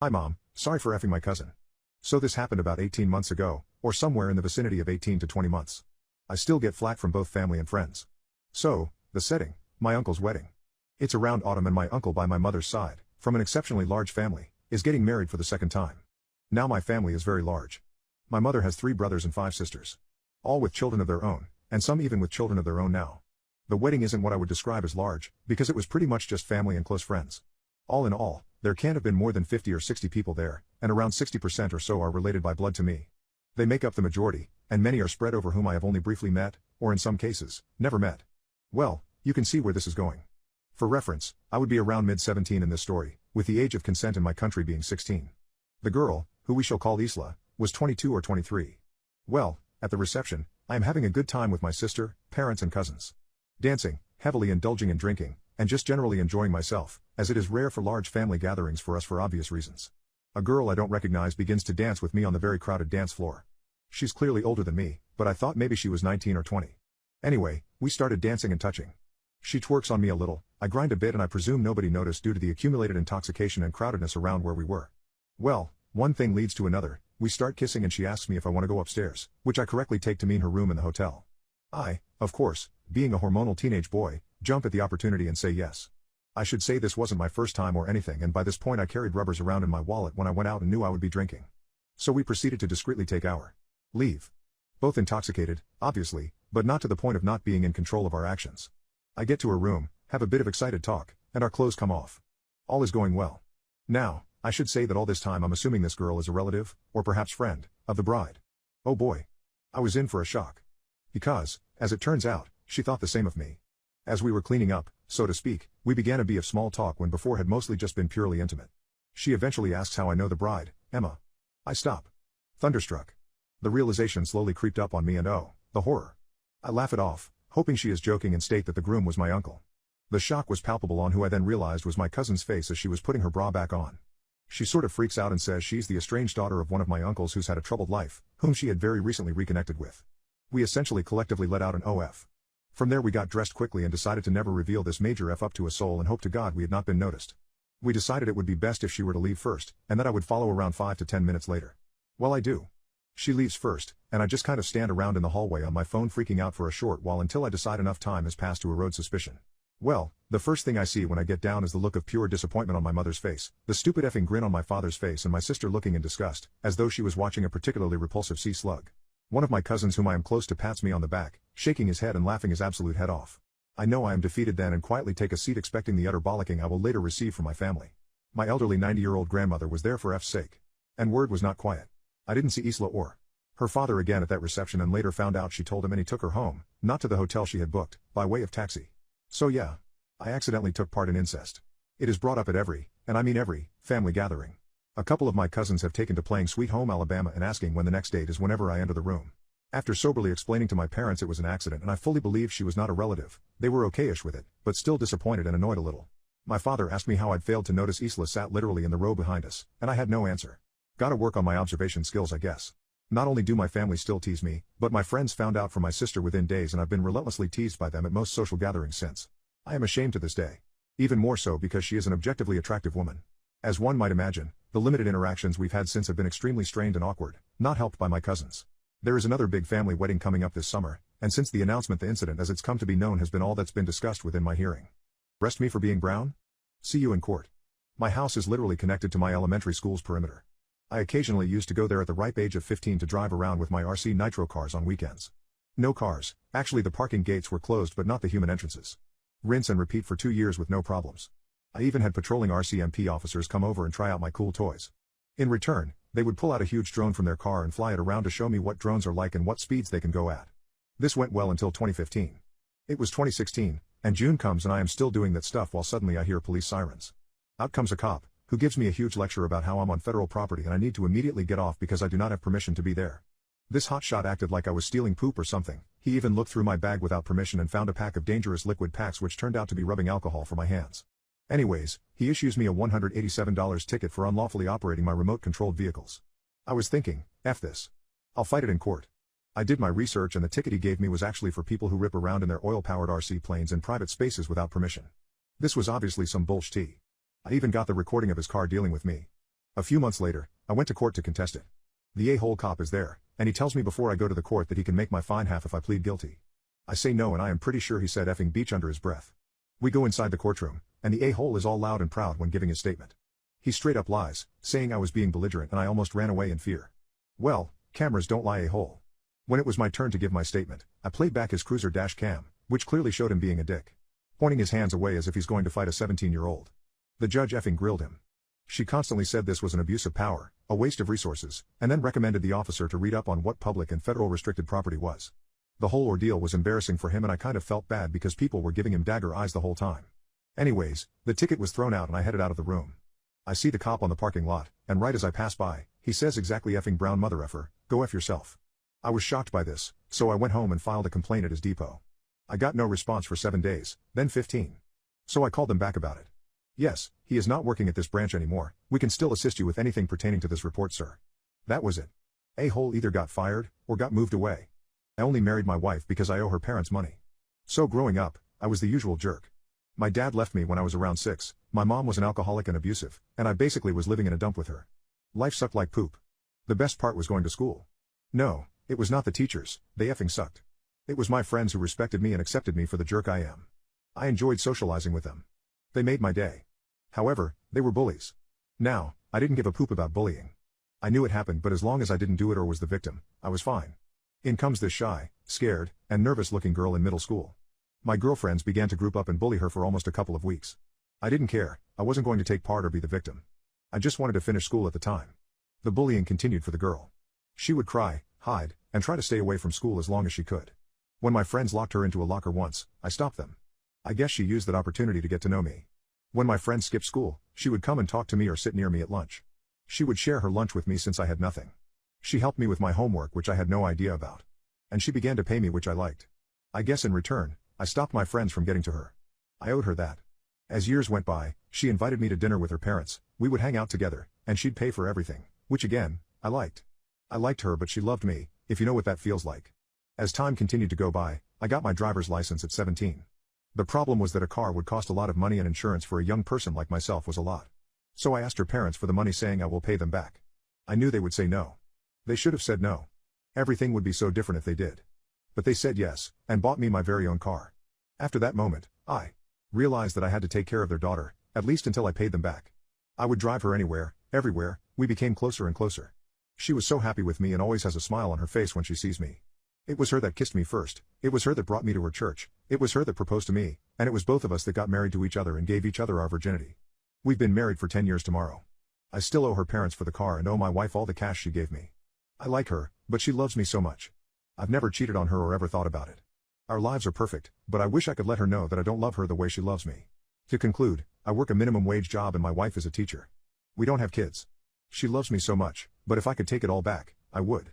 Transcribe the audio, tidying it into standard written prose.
Hi mom, sorry for effing my cousin. So this happened about 18 months ago, or somewhere in the vicinity of 18 to 20 months. I still get flack from both family and friends. So, the setting, my uncle's wedding. It's around autumn and my uncle by my mother's side, from an exceptionally large family, is getting married for the second time. Now my family is very large. My mother has 3 brothers and 5 sisters. All with children of their own, and some even with children of their own now. The wedding isn't what I would describe as large, because it was pretty much just family and close friends. All in all, there can't have been more than 50 or 60 people there, and around 60% or so are related by blood to me. They make up the majority, and many are spread over whom I have only briefly met, or in some cases, never met. Well, you can see where this is going. For reference, I would be around mid-17 in this story, with the age of consent in my country being 16. The girl, who we shall call Isla, was 22 or 23. Well, at the reception, I am having a good time with my sister, parents and cousins. Dancing, heavily indulging in drinking, and just generally enjoying myself, as it is rare for large family gatherings for us for obvious reasons. A girl I don't recognize begins to dance with me on the very crowded dance floor. She's clearly older than me, but I thought maybe she was 19 or 20. Anyway, we started dancing and touching. She twerks on me a little, I grind a bit and I presume nobody noticed due to the accumulated intoxication and crowdedness around where we were. Well, one thing leads to another, we start kissing and she asks me if I want to go upstairs, which I correctly take to mean her room in the hotel. I, of course, being a hormonal teenage boy, jump at the opportunity and say yes. I should say this wasn't my first time or anything, and by this point I carried rubbers around in my wallet when I went out and knew I would be drinking. So we proceeded to discreetly take our leave. Both intoxicated, obviously, but not to the point of not being in control of our actions. I get to her room, have a bit of excited talk, and our clothes come off. All is going well. Now, I should say that all this time I'm assuming this girl is a relative, or perhaps friend, of the bride. Oh boy. I was in for a shock. Because, as it turns out, she thought the same of me. As we were cleaning up, so to speak, we began a bee of small talk when before had mostly just been purely intimate. She eventually asks how I know the bride, Emma. I stop. Thunderstruck. The realization slowly creeped up on me and oh, the horror. I laugh it off, hoping she is joking and state that the groom was my uncle. The shock was palpable on who I then realized was my cousin's face as she was putting her bra back on. She sort of freaks out and says she's the estranged daughter of one of my uncles who's had a troubled life, whom she had very recently reconnected with. We essentially collectively let out an OF. From there we got dressed quickly and decided to never reveal this major F up to a soul and hope to God we had not been noticed. We decided it would be best if she were to leave first, and that I would follow around 5 to 10 minutes later. Well, I do. She leaves first, and I just kind of stand around in the hallway on my phone freaking out for a short while until I decide enough time has passed to erode suspicion. Well, the first thing I see when I get down is the look of pure disappointment on my mother's face, the stupid effing grin on my father's face and my sister looking in disgust, as though she was watching a particularly repulsive sea slug. One of my cousins whom I am close to pats me on the back, shaking his head and laughing his absolute head off. I know I am defeated then and quietly take a seat expecting the utter bollocking I will later receive from my family. My elderly 90-year-old grandmother was there for F's sake. And word was not quiet. I didn't see Isla or her father again at that reception and later found out she told him and he took her home, not to the hotel she had booked, by way of taxi. So yeah. I accidentally took part in incest. It is brought up at every, and I mean every, family gathering. A couple of my cousins have taken to playing Sweet Home Alabama and asking when the next date is whenever I enter the room. After soberly explaining to my parents it was an accident and I fully believed she was not a relative, they were okay-ish with it, but still disappointed and annoyed a little. My father asked me how I'd failed to notice Isla sat literally in the row behind us, and I had no answer. Gotta work on my observation skills I guess. Not only do my family still tease me, but my friends found out from my sister within days and I've been relentlessly teased by them at most social gatherings since. I am ashamed to this day. Even more so because she is an objectively attractive woman. As one might imagine, the limited interactions we've had since have been extremely strained and awkward, not helped by my cousins. There is another big family wedding coming up this summer, and since the announcement the incident as it's come to be known has been all that's been discussed within my hearing. Arrest me for being brown? See you in court. My house is literally connected to my elementary school's perimeter. I occasionally used to go there at the ripe age of 15 to drive around with my RC Nitro cars on weekends. No cars, actually the parking gates were closed but not the human entrances. Rinse and repeat for 2 years with no problems. I even had patrolling RCMP officers come over and try out my cool toys. In return, they would pull out a huge drone from their car and fly it around to show me what drones are like and what speeds they can go at. This went well until 2015. It was 2016, and June comes and I am still doing that stuff while suddenly I hear police sirens. Out comes a cop, who gives me a huge lecture about how I'm on federal property and I need to immediately get off because I do not have permission to be there. This hotshot acted like I was stealing poop or something. He even looked through my bag without permission and found a pack of dangerous liquid packs which turned out to be rubbing alcohol for my hands. Anyways, he issues me a $187 ticket for unlawfully operating my remote-controlled vehicles. I was thinking, F this. I'll fight it in court. I did my research and the ticket he gave me was actually for people who rip around in their oil-powered RC planes in private spaces without permission. This was obviously some bullshit. I even got the recording of his car dealing with me. A few months later, I went to court to contest it. The a-hole cop is there, and he tells me before I go to the court that he can make my fine half if I plead guilty. I say no, and I am pretty sure he said effing beach under his breath. We go inside the courtroom, and the a-hole is all loud and proud when giving his statement. He straight up lies, saying I was being belligerent and I almost ran away in fear. Well, cameras don't lie, a-hole. When it was my turn to give my statement, I played back his cruiser dash cam, which clearly showed him being a dick, pointing his hands away as if he's going to fight a 17-year-old. The judge effing grilled him. She constantly said this was an abuse of power, a waste of resources, and then recommended the officer to read up on what public and federal restricted property was. The whole ordeal was embarrassing for him, and I kind of felt bad because people were giving him dagger eyes the whole time. Anyways, the ticket was thrown out and I headed out of the room. I see the cop on the parking lot, and right as I pass by, he says exactly effing brown mother effer, go F yourself. I was shocked by this, so I went home and filed a complaint at his depot. I got no response for 7 days, then 15. So I called them back about it. Yes, he is not working at this branch anymore, we can still assist you with anything pertaining to this report, sir. That was it. A-hole either got fired, or got moved away. I only married my wife because I owe her parents money. So growing up, I was the usual jerk. My dad left me when I was around 6, my mom was an alcoholic and abusive, and I basically was living in a dump with her. Life sucked like poop. The best part was going to school. No, it was not the teachers, they effing sucked. It was my friends who respected me and accepted me for the jerk I am. I enjoyed socializing with them. They made my day. However, they were bullies. Now, I didn't give a poop about bullying. I knew it happened, but as long as I didn't do it or was the victim, I was fine. In comes this shy, scared, and nervous-looking girl in middle school. My girlfriends began to group up and bully her for almost a couple of weeks. I didn't care, I wasn't going to take part or be the victim. I just wanted to finish school at the time. The bullying continued for the girl. She would cry, hide, and try to stay away from school as long as she could. When my friends locked her into a locker once, I stopped them. I guess she used that opportunity to get to know me. When my friends skipped school, she would come and talk to me or sit near me at lunch. She would share her lunch with me since I had nothing. She helped me with my homework, which I had no idea about. And she began to pay me, which I liked. I guess in return, I stopped my friends from getting to her. I owed her that. As years went by, she invited me to dinner with her parents, we would hang out together, and she'd pay for everything, which again, I liked. I liked her, but she loved me, if you know what that feels like. As time continued to go by, I got my driver's license at 17. The problem was that a car would cost a lot of money, and insurance for a young person like myself was a lot. So I asked her parents for the money, saying I will pay them back. I knew they would say no. They should have said no. Everything would be so different if they did. But they said yes, and bought me my very own car. After that moment, I realized that I had to take care of their daughter, at least until I paid them back. I would drive her anywhere, everywhere, we became closer and closer. She was so happy with me and always has a smile on her face when she sees me. It was her that kissed me first, it was her that brought me to her church, it was her that proposed to me, and it was both of us that got married to each other and gave each other our virginity. We've been married for 10 years tomorrow. I still owe her parents for the car and owe my wife all the cash she gave me. I like her, but she loves me so much. I've never cheated on her or ever thought about it. Our lives are perfect, but I wish I could let her know that I don't love her the way she loves me. To conclude, I work a minimum wage job and my wife is a teacher. We don't have kids. She loves me so much, but if I could take it all back, I would.